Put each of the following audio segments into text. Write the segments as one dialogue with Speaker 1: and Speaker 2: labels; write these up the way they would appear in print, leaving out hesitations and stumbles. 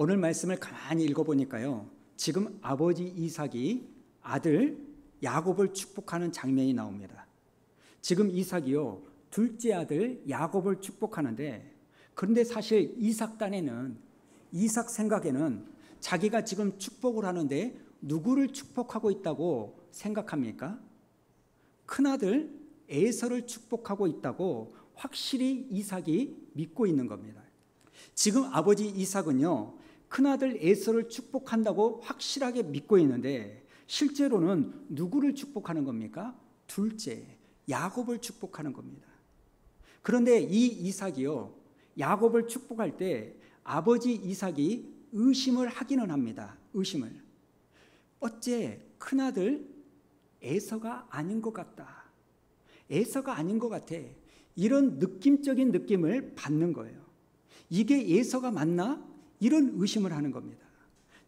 Speaker 1: 오늘 말씀을 가만히 읽어보니까요, 지금 아버지 이삭이 아들 야곱을 축복하는 장면이 나옵니다. 지금 이삭이요, 둘째 아들 야곱을 축복하는데, 그런데 사실 이삭 딴에는, 이삭 생각에는 자기가 지금 축복을 하는데 누구를 축복하고 있다고 생각합니까? 큰아들 에서를 축복하고 있다고 확실히 이삭이 믿고 있는 겁니다. 지금 아버지 이삭은요, 큰아들 에서를 축복한다고 확실하게 믿고 있는데 실제로는 누구를 축복하는 겁니까? 둘째 야곱을 축복하는 겁니다. 그런데 이 이삭이요, 야곱을 축복할 때 아버지 이삭이 의심을 하기는 합니다. 의심을. 어째 큰아들 에서가 아닌 것 같다, 에서가 아닌 것 같아, 이런 느낌적인 느낌을 받는 거예요. 이게 에서가 맞나? 이런 의심을 하는 겁니다.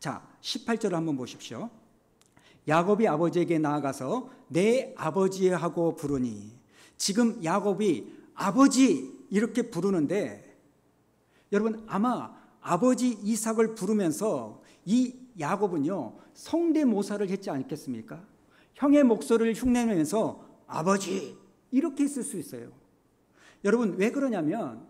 Speaker 1: 자, 18절을 한번 보십시오. 야곱이 아버지에게 나아가서 내 아버지 하고 부르니, 지금 야곱이 아버지 이렇게 부르는데, 여러분 아마 아버지 이삭을 부르면서 이 야곱은요 성대모사를 했지 않겠습니까? 형의 목소리를 흉내내면서 아버지 이렇게 했을 수 있어요. 여러분 왜 그러냐면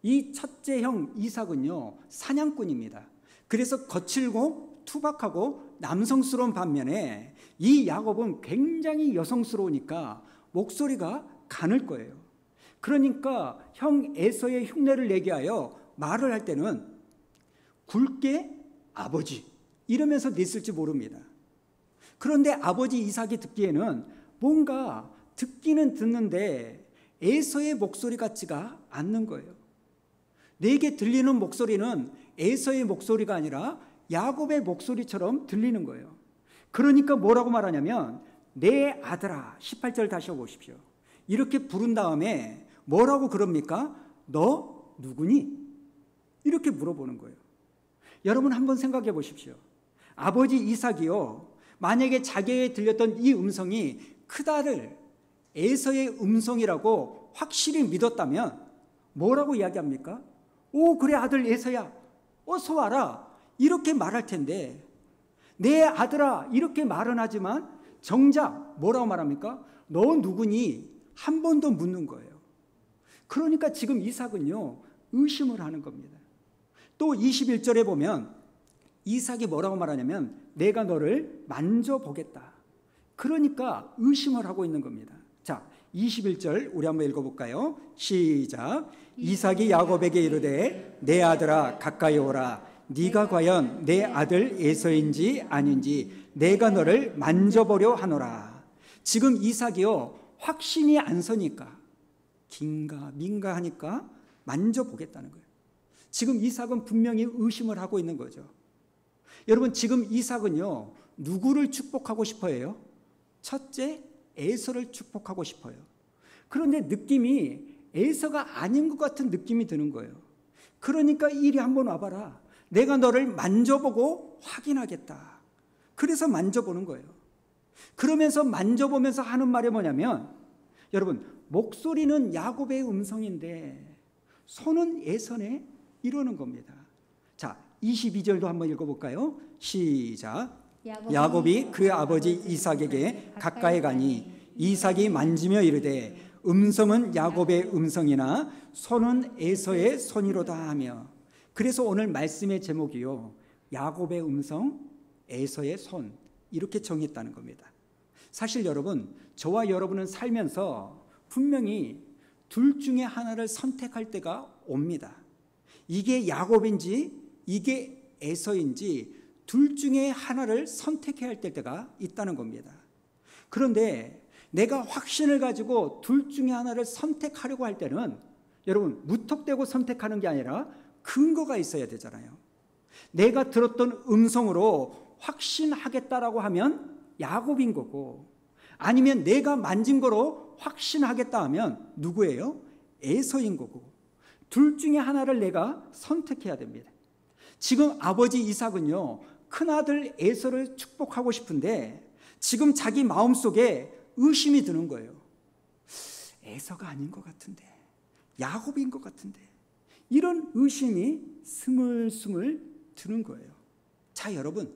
Speaker 1: 이 첫째 형 이삭은요 사냥꾼입니다. 그래서 거칠고 투박하고 남성스러운 반면에 이 야곱은 굉장히 여성스러우니까 목소리가 가늘 거예요. 그러니까 형 에서의 흉내를 내게 하여 말을 할 때는 굵게 아버지 이러면서 냈을지 모릅니다. 그런데 아버지 이삭이 듣기에는 뭔가 듣기는 듣는데 에서의 목소리 같지가 않는 거예요. 내게 들리는 목소리는 에서의 목소리가 아니라 야곱의 목소리처럼 들리는 거예요. 그러니까 뭐라고 말하냐면 내 아들아, 18절 다시 보십시오. 이렇게 부른 다음에 뭐라고 그럽니까? 너 누구니? 이렇게 물어보는 거예요. 여러분 한번 생각해 보십시오. 아버지 이삭이요, 만약에 자기에게 들렸던 이 음성이 크다를 에서의 음성이라고 확실히 믿었다면 뭐라고 이야기합니까? 오, 그래 아들 에서야, 어서 와라, 이렇게 말할 텐데 내 아들아 이렇게 말은 하지만 정작 뭐라고 말합니까? 너 누구니? 한 번 더 묻는 거예요. 그러니까 지금 이삭은요 의심을 하는 겁니다. 또 21절에 보면 이삭이 뭐라고 말하냐면 내가 너를 만져보겠다. 그러니까 의심을 하고 있는 겁니다. 자, 21절 우리 한번 읽어볼까요? 시작. 이삭이 야곱에게 이르되 내 아들아 가까이 오라. 네가 과연 내 아들 에서인지 아닌지 내가 너를 만져보려 하노라. 지금 이삭이요 확신이 안 서니까 긴가 민가 하니까 만져보겠다는 거예요. 지금 이삭은 분명히 의심을 하고 있는 거죠. 여러분 지금 이삭은요 누구를 축복하고 싶어해요? 첫째 에서를 축복하고 싶어요. 그런데 느낌이 에서가 아닌 것 같은 느낌이 드는 거예요. 그러니까 이리 한번 와봐라. 내가 너를 만져보고 확인하겠다. 그래서 만져보는 거예요. 그러면서 만져보면서 하는 말이 뭐냐면, 여러분 목소리는 야곱의 음성인데 손은 에서네, 이러는 겁니다. 자, 22절도 한번 읽어볼까요? 시작. 야곱이 그 아버지 이삭에게 가까이 가니 이삭이 만지며 이르되 음성은 야곱의 음성이나 손은 에서의 손이로다 하며. 그래서 오늘 말씀의 제목이요 야곱의 음성, 에서의 손, 이렇게 정했다는 겁니다. 사실 여러분, 저와 여러분은 살면서 분명히 둘 중에 하나를 선택할 때가 옵니다. 이게 야곱인지 이게 에서인지 둘 중에 하나를 선택해야 할 때가 있다는 겁니다. 그런데 내가 확신을 가지고 둘 중에 하나를 선택하려고 할 때는 여러분 무턱대고 선택하는 게 아니라 근거가 있어야 되잖아요. 내가 들었던 음성으로 확신하겠다라고 하면 야곱인 거고, 아니면 내가 만진 거로 확신하겠다 하면 누구예요? 에서인 거고. 둘 중에 하나를 내가 선택해야 됩니다. 지금 아버지 이삭은요 큰아들 에서를 축복하고 싶은데 지금 자기 마음속에 의심이 드는 거예요. 에서가 아닌 것 같은데, 야곱인 것 같은데, 이런 의심이 스물스물 드는 거예요. 자, 여러분,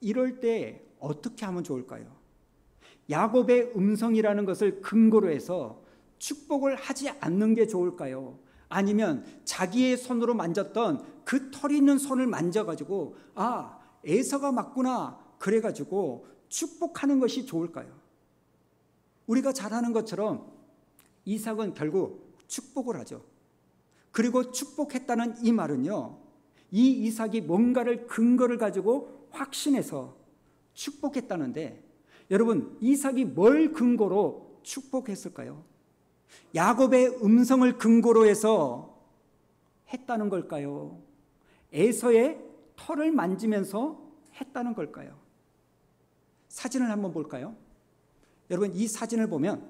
Speaker 1: 이럴 때 어떻게 하면 좋을까요? 야곱의 음성이라는 것을 근거로 해서 축복을 하지 않는 게 좋을까요? 아니면 자기의 손으로 만졌던 그 털 있는 손을 만져가지고 아, 에서가 맞구나 그래가지고 축복하는 것이 좋을까요? 우리가 잘 아는 것처럼 이삭은 결국 축복을 하죠. 그리고 축복했다는 이 말은요, 이 이삭이 뭔가를 근거를 가지고 확신해서 축복했다는데, 여러분, 이삭이 뭘 근거로 축복했을까요? 야곱의 음성을 근거로 해서 했다는 걸까요? 에서의 털을 만지면서 했다는 걸까요? 사진을 한번 볼까요? 여러분, 이 사진을 보면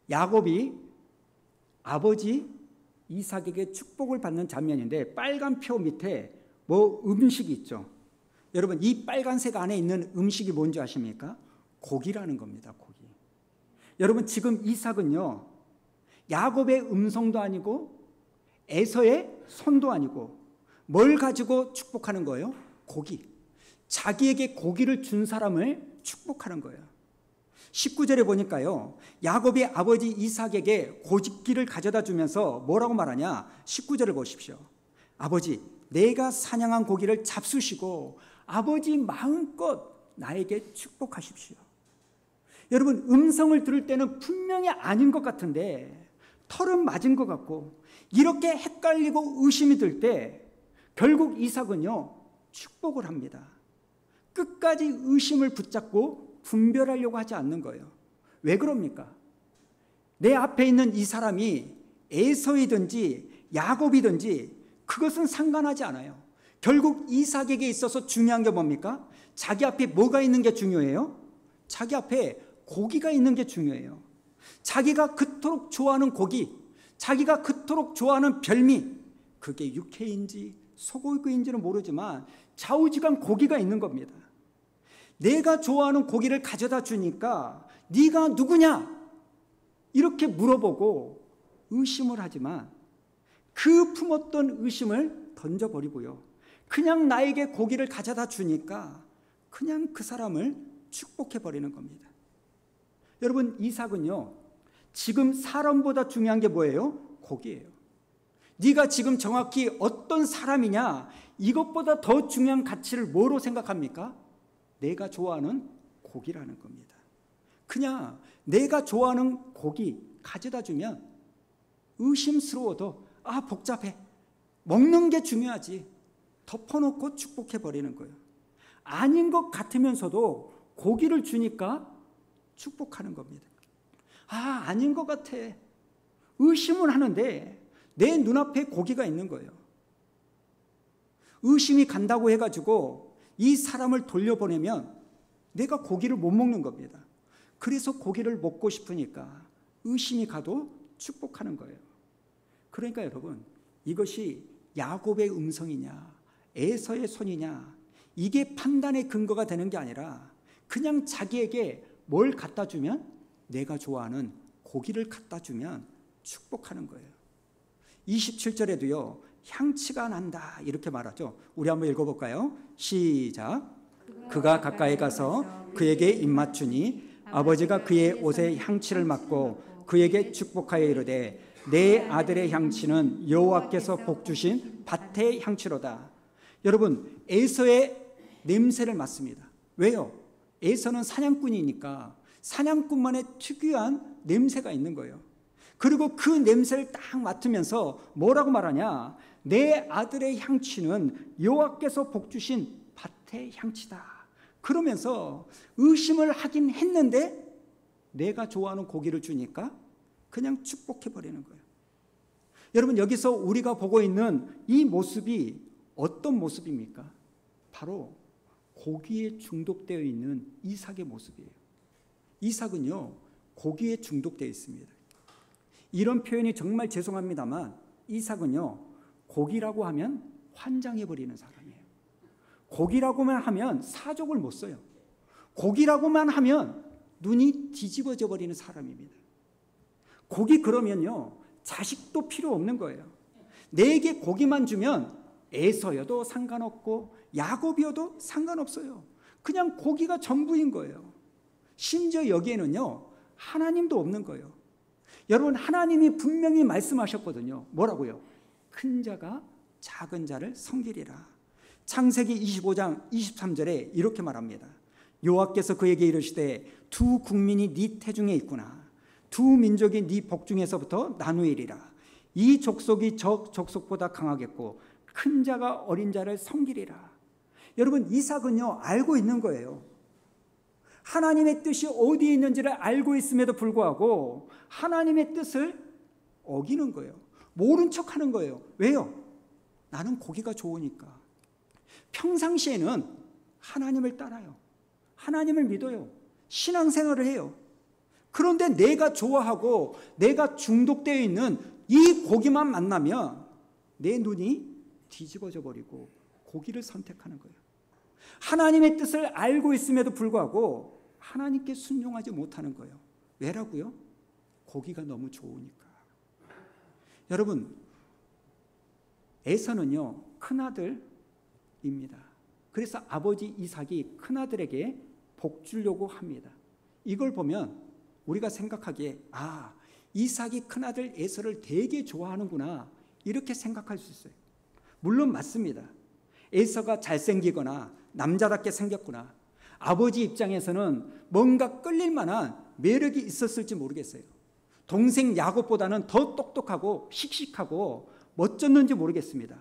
Speaker 1: 야곱이 아버지 이삭에게 축복을 받는 장면인데, 빨간 표 밑에 뭐 음식이 있죠. 여러분, 이 빨간색 안에 있는 음식이 뭔지 아십니까? 고기라는 겁니다. 고기. 여러분, 지금 이삭은요, 야곱의 음성도 아니고 에서의 손도 아니고 뭘 가지고 축복하는 거예요? 고기. 자기에게 고기를 준 사람을 축복하는 거예요. 19절에 보니까요, 야곱이 아버지 이삭에게 고집기를 가져다 주면서 뭐라고 말하냐? 19절을 보십시오. 아버지, 내가 사냥한 고기를 잡수시고 아버지 마음껏 나에게 축복하십시오. 여러분, 음성을 들을 때는 분명히 아닌 것 같은데 털은 맞은 것 같고 이렇게 헷갈리고 의심이 들 때 결국 이삭은요, 축복을 합니다. 끝까지 의심을 붙잡고 분별하려고 하지 않는 거예요. 왜 그럽니까? 내 앞에 있는 이 사람이 에서이든지 야곱이든지 그것은 상관하지 않아요. 결국 이삭에게 있어서 중요한 게 뭡니까? 자기 앞에 뭐가 있는 게 중요해요? 자기 앞에 고기가 있는 게 중요해요. 자기가 그토록 좋아하는 고기, 자기가 그토록 좋아하는 별미, 그게 육회인지 소고기인지는 모르지만 좌우지간 고기가 있는 겁니다. 내가 좋아하는 고기를 가져다 주니까 네가 누구냐? 이렇게 물어보고 의심을 하지만 그 품었던 의심을 던져버리고요, 그냥 나에게 고기를 가져다 주니까 그냥 그 사람을 축복해버리는 겁니다. 여러분, 이삭은요, 지금 사람보다 중요한 게 뭐예요? 고기예요. 네가 지금 정확히 어떤 사람이냐, 이것보다 더 중요한 가치를 뭐로 생각합니까? 내가 좋아하는 고기라는 겁니다. 그냥 내가 좋아하는 고기 가져다 주면 의심스러워도 아, 복잡해, 먹는 게 중요하지, 덮어놓고 축복해버리는 거예요. 아닌 것 같으면서도 고기를 주니까 축복하는 겁니다. 아, 아닌 것 같아, 의심은 하는데 내 눈앞에 고기가 있는 거예요. 의심이 간다고 해가지고 이 사람을 돌려보내면 내가 고기를 못 먹는 겁니다. 그래서 고기를 먹고 싶으니까 의심이 가도 축복하는 거예요. 그러니까 여러분, 이것이 야곱의 음성이냐 에서의 손이냐, 이게 판단의 근거가 되는 게 아니라 그냥 자기에게 뭘 갖다 주면, 내가 좋아하는 고기를 갖다 주면 축복하는 거예요. 27절에도요, 향치가 난다 이렇게 말하죠. 우리 한번 읽어볼까요? 시작. 그가 가까이 가서 그에게 입맞추니 아버지가 그의 옷에 향치를 맡고 그에게 축복하여 이르되 내 아들의 향치는 여호와께서 복 주신 밭의 향치로다. 여러분, 에서의 냄새를 맡습니다. 왜요? 에서는 사냥꾼이니까 사냥꾼만의 특유한 냄새가 있는 거예요. 그리고 그 냄새를 딱 맡으면서 뭐라고 말하냐? 내 아들의 향치는 여호와께서 복 주신 밭의 향치다. 그러면서 의심을 하긴 했는데 내가 좋아하는 고기를 주니까 그냥 축복해버리는 거예요. 여러분, 여기서 우리가 보고 있는 이 모습이 어떤 모습입니까? 바로 고기에 중독되어 있는 이삭의 모습이에요. 이삭은요, 고기에 중독되어 있습니다. 이런 표현이 정말 죄송합니다만 이삭은요, 고기라고 하면 환장해버리는 사람이에요. 고기라고만 하면 사족을 못 써요. 고기라고만 하면 눈이 뒤집어져 버리는 사람입니다. 고기 그러면요, 자식도 필요 없는 거예요. 내게 고기만 주면 에서여도 상관없고 야곱이어도 상관없어요. 그냥 고기가 전부인 거예요. 심지어 여기에는요, 하나님도 없는 거예요. 여러분, 하나님이 분명히 말씀하셨거든요. 뭐라고요? 큰 자가 작은 자를 섬기리라. 창세기 25장 23절에 이렇게 말합니다. 여호와께서 그에게 이르시되 두 국민이 네 태중에 있구나. 두 민족이 네 복중에서부터 나누이리라. 이 족속이 저 족속보다 강하겠고 큰 자가 어린 자를 섬기리라. 여러분, 이삭은요, 알고 있는 거예요. 하나님의 뜻이 어디에 있는지를 알고 있음에도 불구하고 하나님의 뜻을 어기는 거예요. 모른 척하는 거예요. 왜요? 나는 고기가 좋으니까. 평상시에는 하나님을 따라요. 하나님을 믿어요. 신앙생활을 해요. 그런데 내가 좋아하고 내가 중독되어 있는 이 고기만 만나면 내 눈이 뒤집어져 버리고 고기를 선택하는 거예요. 하나님의 뜻을 알고 있음에도 불구하고 하나님께 순종하지 못하는 거예요. 왜라고요? 고기가 너무 좋으니까. 여러분, 에서는요, 큰아들입니다. 그래서 아버지 이삭이 큰아들에게 복 주려고 합니다. 이걸 보면 우리가 생각하기에 이삭이 큰아들 에서를 되게 좋아하는구나, 이렇게 생각할 수 있어요. 물론 맞습니다. 에서가 잘생기거나 남자답게 생겼구나. 아버지 입장에서는 뭔가 끌릴 만한 매력이 있었을지 모르겠어요. 동생 야곱보다는 더 똑똑하고 씩씩하고 멋졌는지 모르겠습니다.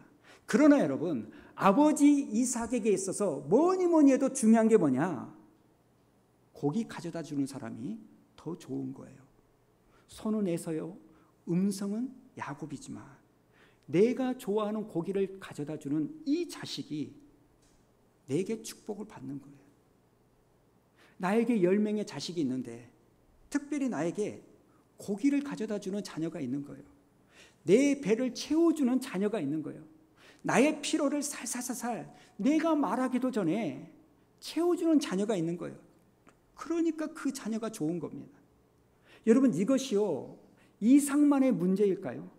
Speaker 1: 그러나 여러분, 아버지 이삭에게 있어서 뭐니 해도 중요한 게 뭐냐? 고기 가져다 주는 사람이 더 좋은 거예요. 손은 에서요, 음성은 야곱이지만 내가 좋아하는 고기를 가져다 주는 이 자식이 내게 축복을 받는 거예요. 나에게 10명의 자식이 있는데 특별히 나에게 고기를 가져다 주는 자녀가 있는 거예요. 내 배를 채워주는 자녀가 있는 거예요. 나의 피로를 살살살살 내가 말하기도 전에 채워주는 자녀가 있는 거예요. 그러니까 그 자녀가 좋은 겁니다. 여러분, 이것이요, 이삭만의 문제일까요?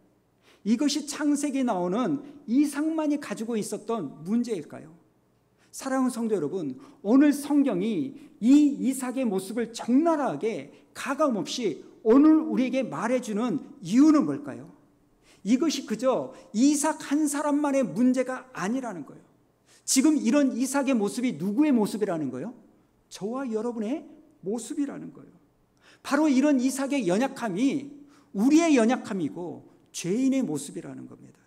Speaker 1: 이것이 창세기에 나오는 이삭만이 가지고 있었던 문제일까요? 사랑하는 성도 여러분, 오늘 성경이 이 이삭의 모습을 적나라하게 가감없이 오늘 우리에게 말해주는 이유는 뭘까요? 이것이 그저 이삭 한 사람만의 문제가 아니라는 거예요. 지금 이런 이삭의 모습이 누구의 모습이라는 거예요? 저와 여러분의 모습이라는 거예요. 바로 이런 이삭의 연약함이 우리의 연약함이고 죄인의 모습이라는 겁니다.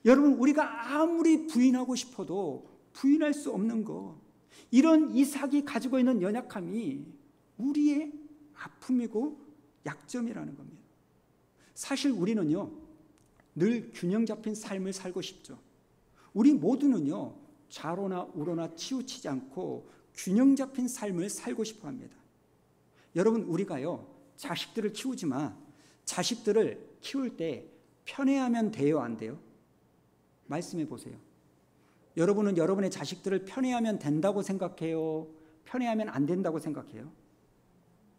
Speaker 1: 여러분, 우리가 아무리 부인하고 싶어도 부인할 수 없는 거, 이런 이삭이 가지고 있는 연약함이 우리의 아픔이고 약점이라는 겁니다. 사실 우리는요, 늘 균형 잡힌 삶을 살고 싶죠. 우리 모두는요, 좌로나 우로나 치우치지 않고 균형 잡힌 삶을 살고 싶어 합니다. 여러분, 우리가요, 자식들을 키우지만 자식들을 키울 때 편애하면 돼요, 안 돼요? 말씀해 보세요. 여러분은 여러분의 자식들을 편애하면 된다고 생각해요? 편애하면 안 된다고 생각해요?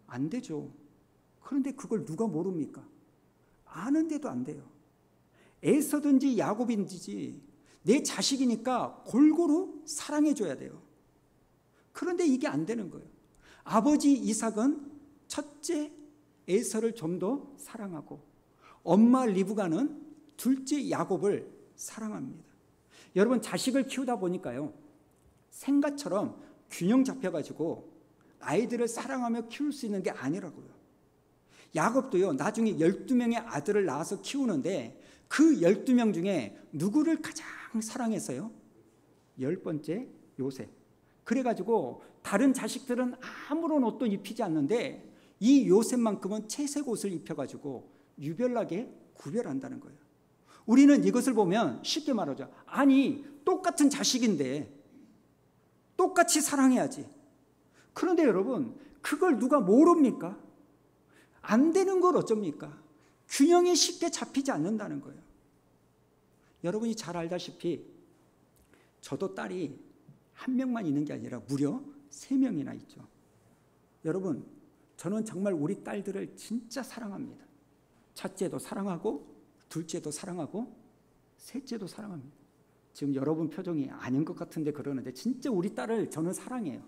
Speaker 1: 안 되죠. 그런데 그걸 누가 모릅니까? 아는데도 안 돼요. 에서든지 야곱인지 내 자식이니까 골고루 사랑해줘야 돼요. 그런데 이게 안 되는 거예요. 아버지 이삭은 첫째 에서를 좀 더 사랑하고 엄마 리브가는 둘째 야곱을 사랑합니다. 여러분, 자식을 키우다 보니까요, 생가처럼 균형 잡혀가지고 아이들을 사랑하며 키울 수 있는 게 아니라고요. 야곱도요, 나중에 12명의 아들을 낳아서 키우는데 그 12명 중에 누구를 가장 사랑했어요? 10번째 요셉. 그래가지고 다른 자식들은 아무런 옷도 입히지 않는데 이 요셉만큼은 채색 옷을 입혀가지고 유별나게 구별한다는 거예요. 우리는 이것을 보면 쉽게 말하죠. 아니, 똑같은 자식인데 똑같이 사랑해야지. 그런데 여러분, 그걸 누가 모릅니까? 안 되는 걸 어쩝니까? 균형이 쉽게 잡히지 않는다는 거예요. 여러분이 잘 알다시피 저도 딸이 한 명만 있는 게 아니라 무려 3명이나 있죠. 여러분, 저는 정말 우리 딸들을 진짜 사랑합니다. 첫째도 사랑하고 둘째도 사랑하고 셋째도 사랑합니다. 지금 여러분 표정이 아닌 것 같은데 그러는데 진짜 우리 딸을 저는 사랑해요.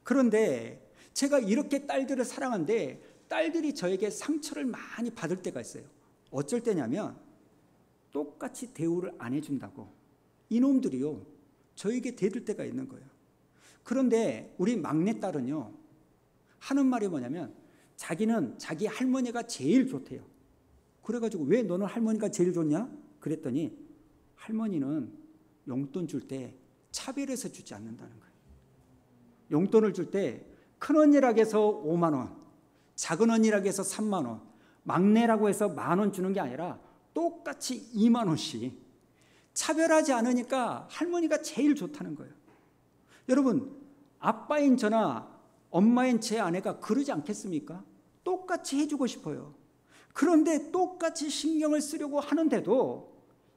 Speaker 1: 그런데 제가 이렇게 딸들을 사랑하는데 딸들이 저에게 상처를 많이 받을 때가 있어요. 어쩔 때냐면 똑같이 대우를 안 해준다고 이놈들이요 저에게 대들 때가 있는 거예요. 그런데 우리 막내딸은요 하는 말이 뭐냐면 자기는 자기 할머니가 제일 좋대요. 그래가지고 왜 너는 할머니가 제일 좋냐? 그랬더니 할머니는 용돈 줄 때 차별해서 주지 않는다는 거예요. 용돈을 줄 때 큰언니라고 해서 5만 원, 작은 언니라고 해서 3만 원, 막내라고 해서 10,000원 주는 게 아니라 똑같이 2만 원씩 차별하지 않으니까 할머니가 제일 좋다는 거예요. 여러분 아빠인 저나 엄마인 제 아내가 그러지 않겠습니까? 똑같이 해주고 싶어요. 그런데 똑같이 신경을 쓰려고 하는데도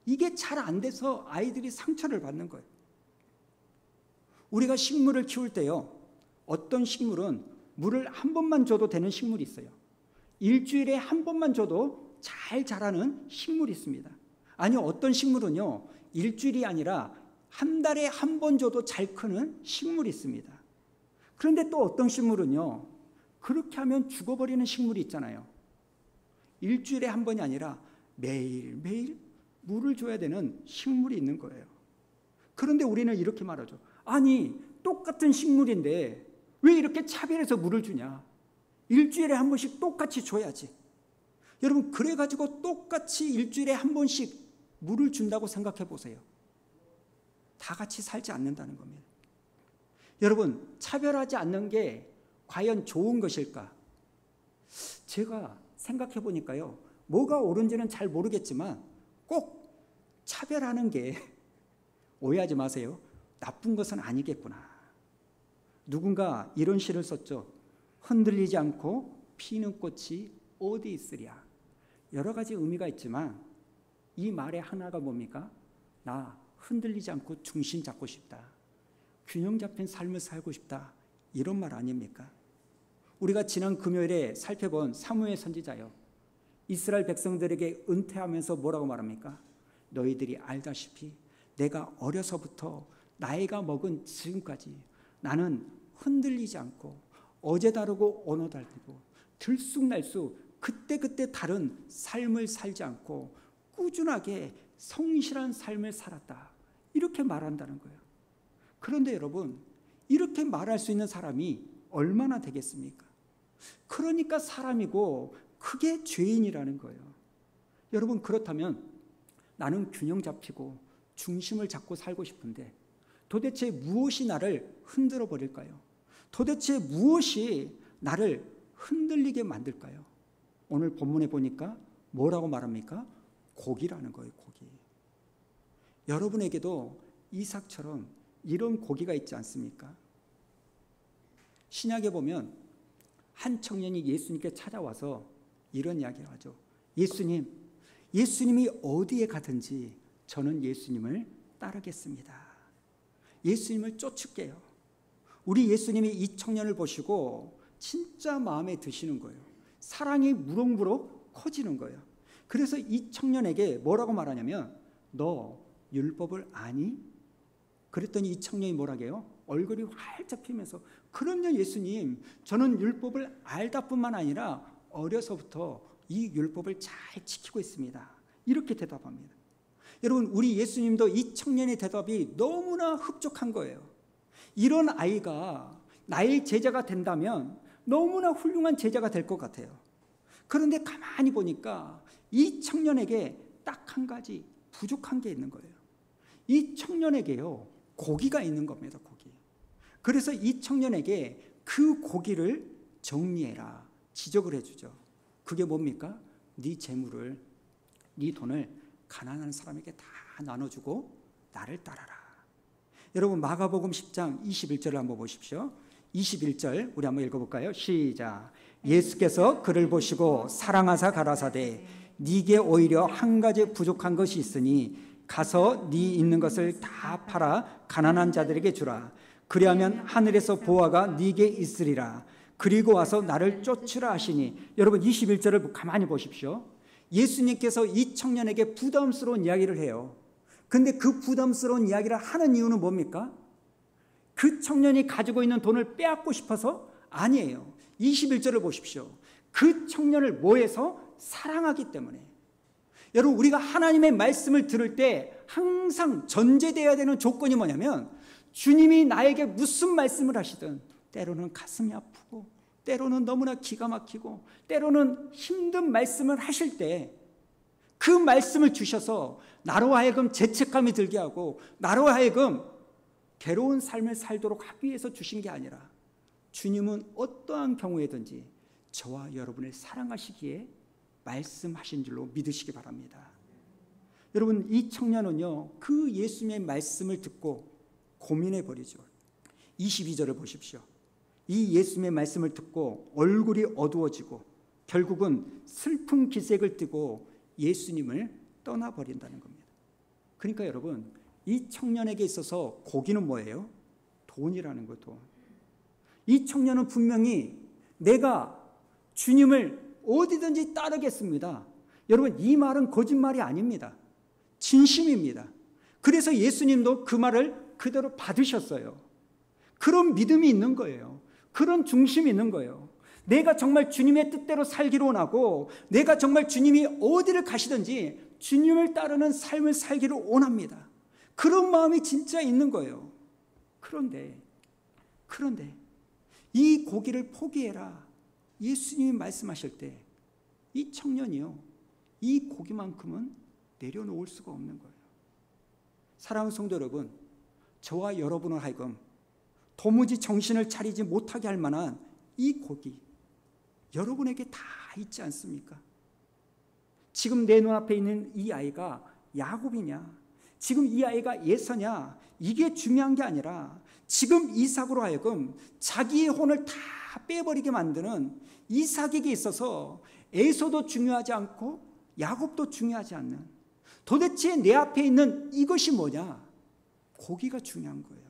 Speaker 1: 이게 잘 안 돼서 아이들이 상처를 받는 거예요. 우리가 식물을 키울 때요 어떤 식물은 물을 한 번만 줘도 되는 식물이 있어요. 일주일에 한 번만 줘도 잘 자라는 식물이 있습니다. 아니 어떤 식물은요 일주일이 아니라 한 달에 한 번 줘도 잘 크는 식물이 있습니다. 그런데 또 어떤 식물은요 그렇게 하면 죽어버리는 식물이 있잖아요. 일주일에 한 번이 아니라 매일매일 물을 줘야 되는 식물이 있는 거예요. 그런데 우리는 이렇게 말하죠. 아니 똑같은 식물인데 왜 이렇게 차별해서 물을 주냐? 일주일에 한 번씩 똑같이 줘야지. 여러분 그래가지고 똑같이 일주일에 한 번씩 물을 준다고 생각해 보세요. 다 같이 살지 않는다는 겁니다. 여러분 차별하지 않는 게 과연 좋은 것일까? 제가 생각해 보니까요 뭐가 옳은지는 잘 모르겠지만 꼭 차별하는 게 오해하지 마세요. 나쁜 것은 아니겠구나. 누군가 이런 시를 썼죠. 흔들리지 않고 피는 꽃이 어디 있으랴. 여러 가지 의미가 있지만 이 말의 하나가 뭡니까? 나 흔들리지 않고 중심 잡고 싶다. 균형 잡힌 삶을 살고 싶다. 이런 말 아닙니까? 우리가 지난 금요일에 살펴본 사무엘 선지자요. 이스라엘 백성들에게 은퇴하면서 뭐라고 말합니까? 너희들이 알다시피 내가 어려서부터 나이가 먹은 지금까지 나는 흔들리지 않고 어제 다르고 오늘 다르고 들쑥날쑥 그때그때 다른 삶을 살지 않고 꾸준하게 성실한 삶을 살았다. 이렇게 말한다는 거예요. 그런데 여러분 이렇게 말할 수 있는 사람이 얼마나 되겠습니까? 그러니까 사람이고 그게 죄인이라는 거예요. 여러분 그렇다면 나는 균형 잡히고 중심을 잡고 살고 싶은데 도대체 무엇이 나를 흔들어 버릴까요? 도대체 무엇이 나를 흔들리게 만들까요? 오늘 본문에 보니까 뭐라고 말합니까? 고기라는 거예요. 고기. 여러분에게도 이삭처럼 이런 고기가 있지 않습니까? 신약에 보면 한 청년이 예수님께 찾아와서 이런 이야기를 하죠. 예수님이 어디에 가든지 저는 예수님을 따르겠습니다. 예수님을 쫓을게요. 우리 예수님이 이 청년을 보시고 진짜 마음에 드시는 거예요. 사랑이 무럭무럭 커지는 거예요. 그래서 이 청년에게 뭐라고 말하냐면 너 율법을 아니? 그랬더니 이 청년이 뭐라고 해요? 얼굴이 활짝 피면서 그럼요 예수님, 저는 율법을 알다 뿐만 아니라 어려서부터 이 율법을 잘 지키고 있습니다. 이렇게 대답합니다. 여러분 우리 예수님도 이 청년의 대답이 너무나 흡족한 거예요. 이런 아이가 나의 제자가 된다면 너무나 훌륭한 제자가 될 것 같아요. 그런데 가만히 보니까 이 청년에게 딱 한 가지 부족한 게 있는 거예요. 이 청년에게요 고기가 있는 겁니다. 고기. 그래서 이 청년에게 그 고기를 정리해라 지적을 해주죠. 그게 뭡니까? 네 재물을 네 돈을 가난한 사람에게 다 나눠주고 나를 따라라. 여러분 마가복음 10장 21절을 한번 보십시오. 21절 우리 한번 읽어볼까요? 시작. 예수께서 그를 보시고 사랑하사 가라사대 네게 오히려 한 가지 부족한 것이 있으니 가서 네 있는 것을 다 팔아 가난한 자들에게 주라. 그리하면 하늘에서 보화가 네게 있으리라. 그리고 와서 나를 쫓으라 하시니. 여러분 21절을 가만히 보십시오. 예수님께서 이 청년에게 부담스러운 이야기를 해요. 근데 그 부담스러운 이야기를 하는 이유는 뭡니까? 그 청년이 가지고 있는 돈을 빼앗고 싶어서? 아니에요. 21절을 보십시오. 그 청년을 뭐해서? 사랑하기 때문에. 여러분, 우리가 하나님의 말씀을 들을 때 항상 전제되어야 되는 조건이 뭐냐면, 주님이 나에게 무슨 말씀을 하시든, 때로는 가슴이 아프고 때로는 너무나 기가 막히고 때로는 힘든 말씀을 하실 때 그 말씀을 주셔서 나로 하여금 죄책감이 들게 하고 나로 하여금 괴로운 삶을 살도록 하기 위해서 주신 게 아니라, 주님은 어떠한 경우에든지 저와 여러분을 사랑하시기에 말씀하신 줄로 믿으시기 바랍니다. 여러분, 이 청년은요, 그 예수님의 말씀을 듣고 고민해 버리죠. 22절을 보십시오. 이 예수님의 말씀을 듣고 얼굴이 어두워지고 결국은 슬픈 기색을 띠고 예수님을 떠나버린다는 겁니다. 그러니까 여러분, 이 청년에게 있어서 고기는 뭐예요? 돈이라는 거, 돈. 이 청년은 분명히 내가 주님을 어디든지 따르겠습니다. 여러분, 이 말은 거짓말이 아닙니다. 진심입니다. 그래서 예수님도 그 말을 그대로 받으셨어요. 그런 믿음이 있는 거예요. 그런 중심이 있는 거예요. 내가 정말 주님의 뜻대로 살기로 원하고 내가 정말 주님이 어디를 가시든지 주님을 따르는 삶을 살기를 원합니다. 그런 마음이 진짜 있는 거예요. 그런데 이 고기를 포기해라, 예수님이 말씀하실 때 이 청년이요, 이 고기만큼은 내려놓을 수가 없는 거예요. 사랑하는 성도 여러분, 저와 여러분을 하여금 도무지 정신을 차리지 못하게 할 만한 이 고기, 여러분에게 다 있지 않습니까? 지금 내 눈앞에 있는 이 아이가 야곱이냐, 지금 이 아이가 에서냐, 이게 중요한 게 아니라 지금 이삭으로 하여금 자기의 혼을 다 빼버리게 만드는 이삭에게 있어서 에서도 중요하지 않고 야곱도 중요하지 않는, 도대체 내 앞에 있는 이것이 뭐냐? 고기가 중요한 거예요.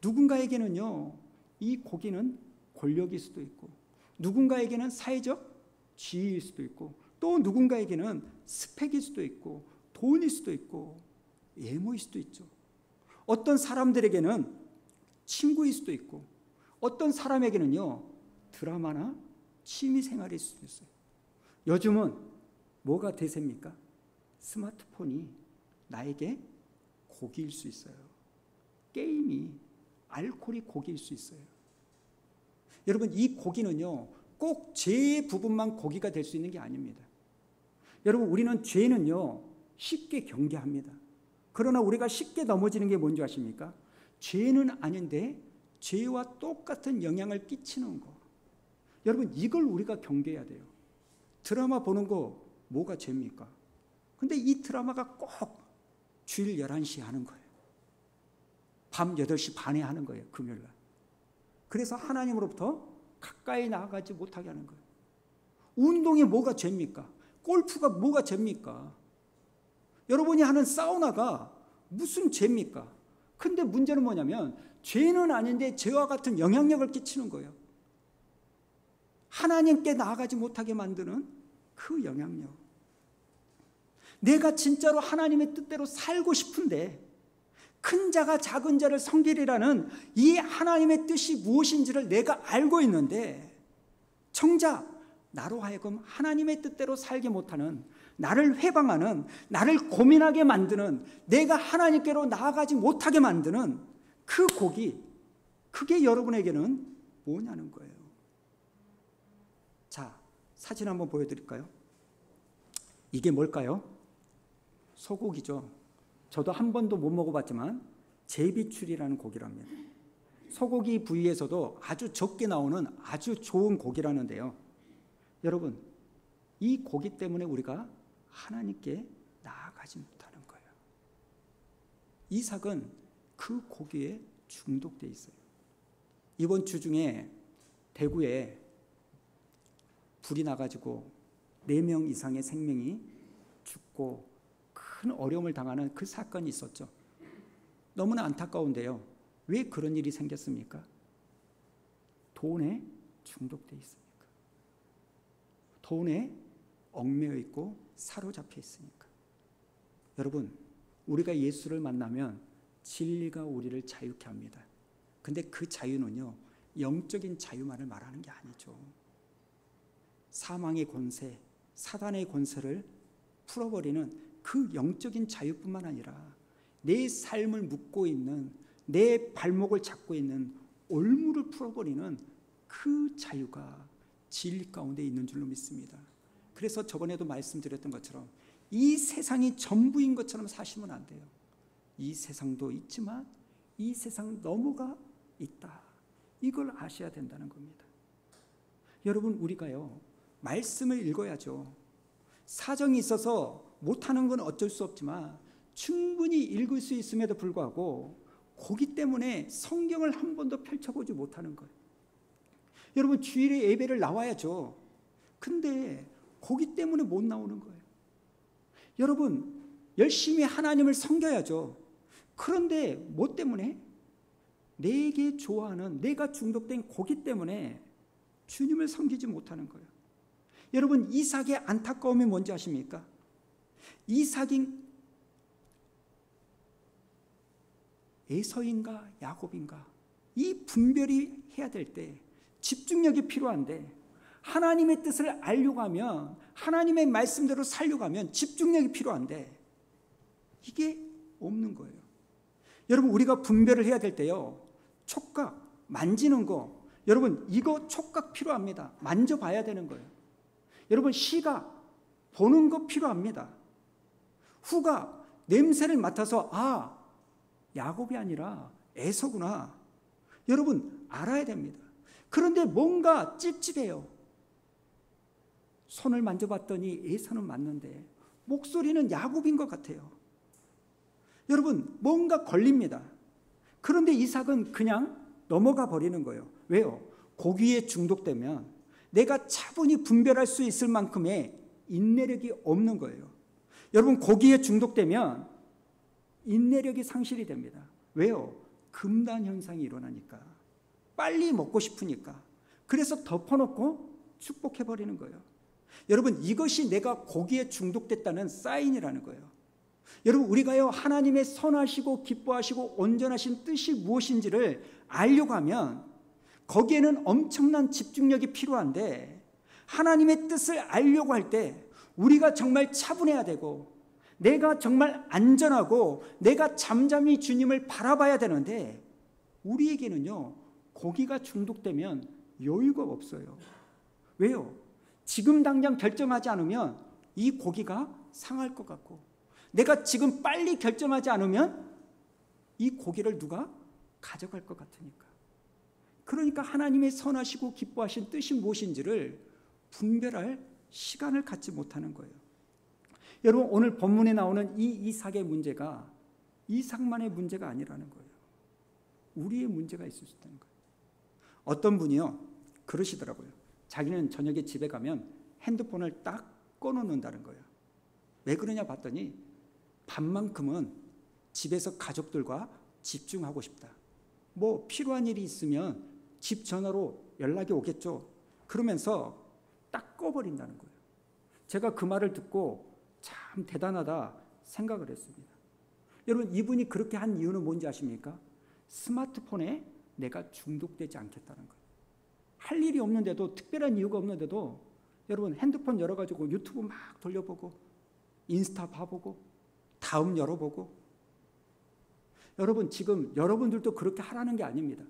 Speaker 1: 누군가에게는요, 이 고기는 권력일 수도 있고, 누군가에게는 사회적 지위일 수도 있고, 또 누군가에게는 스펙일 수도 있고, 돈일 수도 있고, 외모일 수도 있죠. 어떤 사람들에게는 친구일 수도 있고, 어떤 사람에게는요, 드라마나 취미생활일 수도 있어요. 요즘은 뭐가 대세입니까? 스마트폰이 나에게 고기일 수 있어요. 게임이, 알코올이 고기일 수 있어요. 여러분, 이 고기는요, 꼭 죄의 부분만 고기가 될 수 있는 게 아닙니다. 여러분, 우리는 죄는요, 쉽게 경계합니다. 그러나 우리가 쉽게 넘어지는 게 뭔지 아십니까? 죄는 아닌데 죄와 똑같은 영향을 끼치는 거. 여러분, 이걸 우리가 경계해야 돼요. 드라마 보는 거 뭐가 죄입니까? 근데 이 드라마가 꼭 주일 11시에 하는 거예요. 밤 8시 반에 하는 거예요, 금요일날. 그래서 하나님으로부터 가까이 나아가지 못하게 하는 거예요. 운동이 뭐가 죄입니까? 골프가 뭐가 죄입니까? 여러분이 하는 사우나가 무슨 죄입니까? 근데 문제는 뭐냐면 죄는 아닌데 죄와 같은 영향력을 끼치는 거예요. 하나님께 나아가지 못하게 만드는 그 영향력. 내가 진짜로 하나님의 뜻대로 살고 싶은데 큰 자가 작은 자를 섬기리라는 이 하나님의 뜻이 무엇인지를 내가 알고 있는데 정작 나로 하여금 하나님의 뜻대로 살지 못하는, 나를 회방하는, 나를 고민하게 만드는, 내가 하나님께로 나아가지 못하게 만드는 그 고기, 그게 여러분에게는 뭐냐는 거예요. 자, 사진 한번 보여드릴까요? 이게 뭘까요? 소고기죠. 저도 한 번도 못 먹어봤지만 제비추리라는 고기랍니다. 소고기 부위에서도 아주 적게 나오는 아주 좋은 고기라는데요. 여러분, 이 고기 때문에 우리가 하나님께 나아가지 못하는 거예요. 이삭은 그 고기에 중독돼 있어요. 이번 주 중에 대구에 불이 나가지고 4명 이상의 생명이 죽고 큰 어려움을 당하는 그 사건이 있었죠. 너무나 안타까운데요. 왜 그런 일이 생겼습니까? 돈에 중독돼 있으니까. 돈에 얽매여 있고 사로잡혀 있으니까. 여러분, 우리가 예수를 만나면 진리가 우리를 자유케 합니다. 근데 그 자유는요, 영적인 자유만을 말하는 게 아니죠. 사망의 권세, 사단의 권세를 풀어버리는 그 영적인 자유뿐만 아니라 내 삶을 묶고 있는, 내 발목을 잡고 있는 올무를 풀어버리는 그 자유가 진리 가운데 있는 줄로 믿습니다. 그래서 저번에도 말씀드렸던 것처럼 이 세상이 전부인 것처럼 사시면 안 돼요. 이 세상도 있지만 이 세상 너머가 있다. 이걸 아셔야 된다는 겁니다. 여러분, 우리가요, 말씀을 읽어야죠. 사정이 있어서 못하는 건 어쩔 수 없지만 충분히 읽을 수 있음에도 불구하고 거기 때문에 성경을 한 번도 펼쳐보지 못하는 거예요. 여러분, 주일에 예배를 나와야죠. 근데 거기 때문에 못 나오는 거예요. 여러분, 열심히 하나님을 섬겨야죠. 그런데 뭐 때문에? 내게 좋아하는, 내가 중독된 고기 때문에 주님을 섬기지 못하는 거예요. 여러분, 이삭의 안타까움이 뭔지 아십니까? 이삭이 에서인가 야곱인가, 이 분별이 해야 될 때 집중력이 필요한데, 하나님의 뜻을 알려고 하면, 하나님의 말씀대로 살려고 하면 집중력이 필요한데 이게 없는 거예요. 여러분, 우리가 분별을 해야 될 때요, 촉각, 만지는 거, 여러분 이거 촉각 필요합니다. 만져봐야 되는 거예요. 여러분, 시각, 보는 거 필요합니다. 후각, 냄새를 맡아서 아, 야곱이 아니라 에서구나, 여러분 알아야 됩니다. 그런데 뭔가 찝찝해요. 손을 만져봤더니 에서는 맞는데 목소리는 야곱인 것 같아요. 여러분, 뭔가 걸립니다. 그런데 이삭은 그냥 넘어가 버리는 거예요. 왜요? 고기에 중독되면 내가 차분히 분별할 수 있을 만큼의 인내력이 없는 거예요. 여러분, 고기에 중독되면 인내력이 상실이 됩니다. 왜요? 금단 현상이 일어나니까. 빨리 먹고 싶으니까. 그래서 덮어놓고 축복해버리는 거예요. 여러분, 이것이 내가 고기에 중독됐다는 사인이라는 거예요. 여러분, 우리가요, 하나님의 선하시고 기뻐하시고 온전하신 뜻이 무엇인지를 알려고 하면 거기에는 엄청난 집중력이 필요한데, 하나님의 뜻을 알려고 할 때 우리가 정말 차분해야 되고, 내가 정말 안전하고 내가 잠잠히 주님을 바라봐야 되는데, 우리에게는요, 고기가 중독되면 여유가 없어요. 왜요? 지금 당장 결정하지 않으면 이 고기가 상할 것 같고, 내가 지금 빨리 결정하지 않으면 이 고기를 누가 가져갈 것 같으니까. 그러니까 하나님의 선하시고 기뻐하신 뜻이 무엇인지를 분별할 시간을 갖지 못하는 거예요. 여러분, 오늘 본문에 나오는 이 이삭의 문제가 이삭만의 문제가 아니라는 거예요. 우리의 문제가 있을 수 있다는 거예요. 어떤 분이요, 그러시더라고요. 자기는 저녁에 집에 가면 핸드폰을 딱 꺼놓는다는 거예요. 왜 그러냐 봤더니 밤만큼은 집에서 가족들과 집중하고 싶다. 뭐 필요한 일이 있으면 집 전화로 연락이 오겠죠. 그러면서 딱 꺼버린다는 거예요. 제가 그 말을 듣고 참 대단하다 생각을 했습니다. 여러분, 이분이 그렇게 한 이유는 뭔지 아십니까? 스마트폰에 내가 중독되지 않겠다는 거예요. 할 일이 없는데도, 특별한 이유가 없는데도 여러분 핸드폰 열어가지고 유튜브 막 돌려보고 인스타 봐보고 다음 열어보고. 여러분, 지금 여러분들도 그렇게 하라는 게 아닙니다.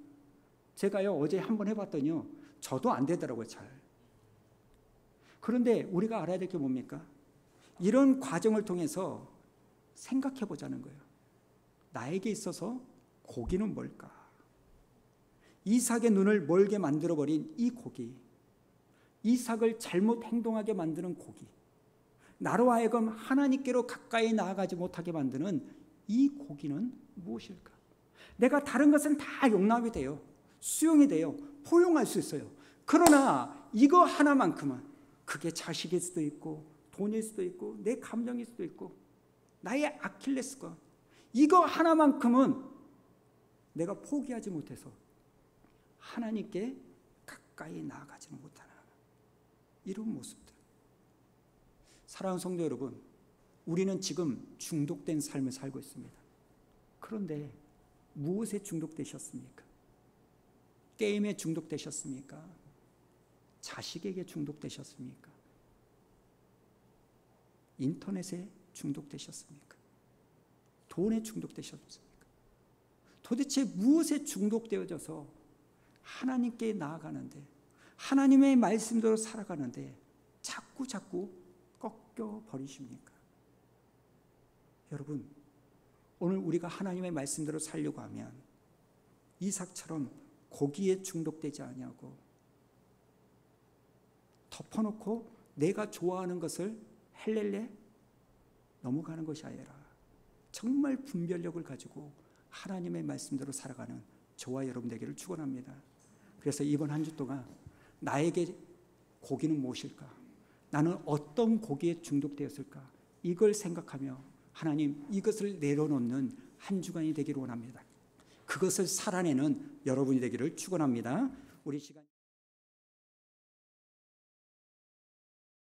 Speaker 1: 제가요, 어제 한번 해봤더니요, 저도 안 되더라고요, 잘. 그런데 우리가 알아야 될 게 뭡니까? 이런 과정을 통해서 생각해 보자는 거예요. 나에게 있어서 고기는 뭘까? 이삭의 눈을 멀게 만들어버린 이 고기, 이삭을 잘못 행동하게 만드는 고기, 나로 하여금 하나님께로 가까이 나아가지 못하게 만드는 이 고기는 무엇일까? 내가 다른 것은 다 용납이 돼요. 수용이 돼요. 포용할 수 있어요. 그러나 이거 하나만큼은, 그게 자식일 수도 있고 돈일 수도 있고 내 감정일 수도 있고 나의 아킬레스건, 이거 하나만큼은 내가 포기하지 못해서 하나님께 가까이 나아가지는 못하는 이런 모습들. 사랑하는 성도 여러분, 우리는 지금 중독된 삶을 살고 있습니다. 그런데 무엇에 중독되셨습니까? 게임에 중독되셨습니까? 자식에게 중독되셨습니까? 인터넷에 중독되셨습니까? 돈에 중독되셨습니까? 도대체 무엇에 중독되어져서 하나님께 나아가는데, 하나님의 말씀대로 살아가는데 자꾸 꺾여 버리십니까? 여러분, 오늘 우리가 하나님의 말씀대로 살려고 하면 이삭처럼 고기에 중독되지 아니하고 덮어놓고 내가 좋아하는 것을 헬렐레 넘어가는 것이 아니라 정말 분별력을 가지고 하나님의 말씀대로 살아가는 저와 여러분 되기를 축원합니다. 그래서 이번 한 주 동안 나에게 고기는 무엇일까? 나는 어떤 고기에 중독되었을까? 이걸 생각하며 하나님, 이것을 내려놓는 한 주간이 되기를 원합니다. 그것을 살아내는 여러분이 되기를 축원합니다. 우리 시간